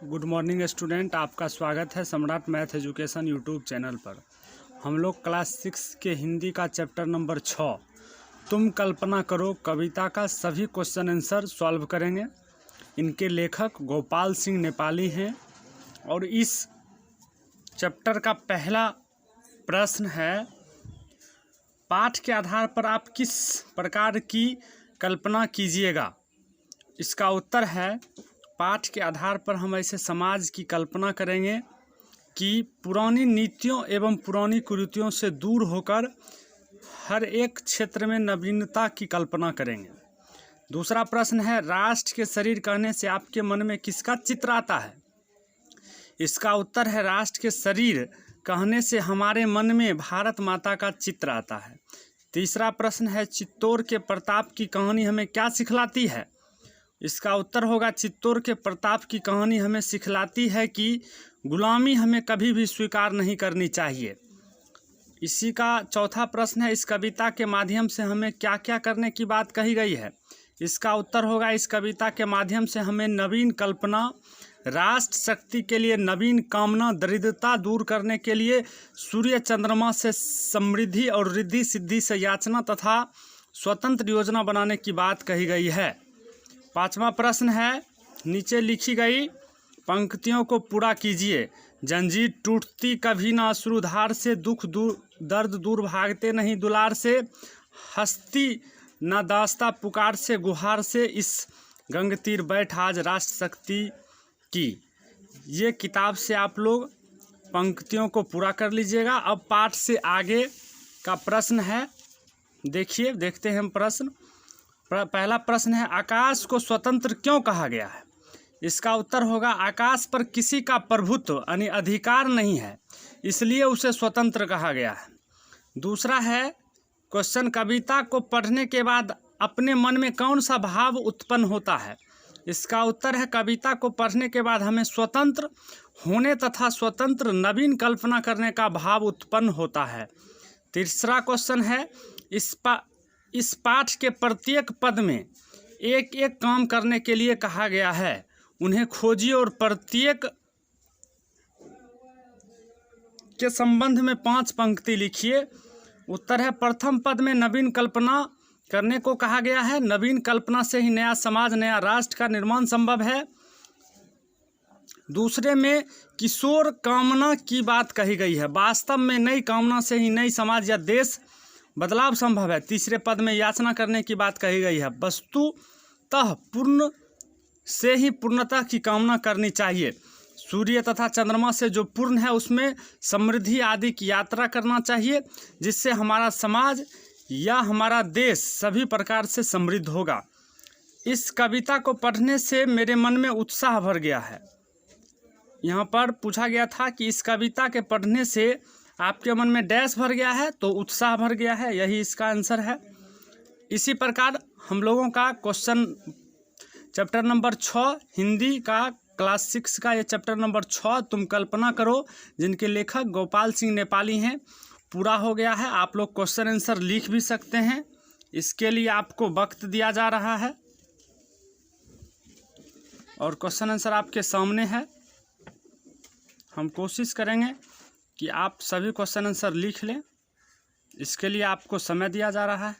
Good morning student, आपका स्वागत है सम्राट मैथ एजुकेशन यूट्यूब चैनल पर। हम लोग क्लास 6 के हिंदी का चैप्टर नंबर 6 तुम कल्पना करो कविता का सभी क्वेश्चन आंसर सॉल्व करेंगे। इनके लेखक गोपाल सिंह नेपाली हैं और इस चैप्टर का पहला प्रश्न है, पाठ के आधार पर आप किस प्रकार की कल्पना कीजिएगा। इसका उत्तर है, पाठ के आधार पर हम ऐसे समाज की कल्पना करेंगे कि पुरानी नीतियों एवं पुरानी कुरीतियों से दूर होकर हर एक क्षेत्र में नवीनता की कल्पना करेंगे। दूसरा प्रश्न है, राष्ट्र के शरीर कहने से आपके मन में किसका चित्र आता है। इसका उत्तर है, राष्ट्र के शरीर कहने से हमारे मन में भारत माता का चित्र आता है। तीसरा प्रश्न है, चित्तौड़ के प्रताप की कहानी हमें क्या सिखलाती है। इसका उत्तर होगा, चित्तौड़ के प्रताप की कहानी हमें सिखलाती है कि गुलामी हमें कभी भी स्वीकार नहीं करनी चाहिए। इसी का चौथा प्रश्न है, इस कविता के माध्यम से हमें क्या क्या करने की बात कही गई है। इसका उत्तर होगा, इस कविता के माध्यम से हमें नवीन कल्पना, राष्ट्र शक्ति के लिए नवीन कामना, दरिद्रता दूर करने के लिए सूर्य चंद्रमा से समृद्धि और रिद्धि सिद्धि से याचना तथा स्वतंत्र योजना बनाने की बात कही गई है। पांचवा प्रश्न है, नीचे लिखी गई पंक्तियों को पूरा कीजिए। जंजीर टूटती कभी ना अश्रुधार से, दुख दूर दर्द दूर भागते नहीं दुलार से, हस्ती न दास्ता पुकार से गुहार से, इस गंग तीर बैठ आज राष्ट्र शक्ति की। ये किताब से आप लोग पंक्तियों को पूरा कर लीजिएगा। अब पाठ से आगे का प्रश्न है, देखते हैं हम प्रश्न। पहला प्रश्न है, आकाश को स्वतंत्र क्यों कहा गया है। इसका उत्तर होगा, आकाश पर किसी का प्रभुत्व यानी अधिकार नहीं है, इसलिए उसे स्वतंत्र कहा गया है। दूसरा है क्वेश्चन, कविता को पढ़ने के बाद अपने मन में कौन सा भाव उत्पन्न होता है। इसका उत्तर है, कविता को पढ़ने के बाद हमें स्वतंत्र होने तथा स्वतंत्र नवीन कल्पना करने का भाव उत्पन्न होता है। तीसरा क्वेश्चन है, इस पाठ के प्रत्येक पद में एक एक काम करने के लिए कहा गया है, उन्हें खोजिए और प्रत्येक के संबंध में 5 पंक्ति लिखिए। उत्तर है, प्रथम पद में नवीन कल्पना करने को कहा गया है। नवीन कल्पना से ही नया समाज, नया राष्ट्र का निर्माण संभव है। दूसरे में किशोर कामना की बात कही गई है, वास्तव में नई कामना से ही नई समाज या देश बदलाव संभव है। तीसरे पद में याचना करने की बात कही गई है, वस्तुतः पूर्ण से ही पूर्णता की कामना करनी चाहिए। सूर्य तथा चंद्रमा से जो पूर्ण है उसमें समृद्धि आदि की यात्रा करना चाहिए, जिससे हमारा समाज या हमारा देश सभी प्रकार से समृद्ध होगा। इस कविता को पढ़ने से मेरे मन में उत्साह भर गया है। यहाँ पर पूछा गया था कि इस कविता के पढ़ने से आपके मन में डैश भर गया है, तो उत्साह भर गया है, यही इसका आंसर है। इसी प्रकार हम लोगों का क्वेश्चन चैप्टर नंबर 6 हिंदी का क्लास 6 का ये चैप्टर नंबर 6 तुम कल्पना करो, जिनके लेखक गोपाल सिंह नेपाली हैं, पूरा हो गया है। आप लोग क्वेश्चन आंसर लिख भी सकते हैं, इसके लिए आपको वक्त दिया जा रहा है और क्वेश्चन आंसर आपके सामने है। हम कोशिश करेंगे कि आप सभी क्वेश्चन आंसर लिख लें, इसके लिए आपको समय दिया जा रहा है।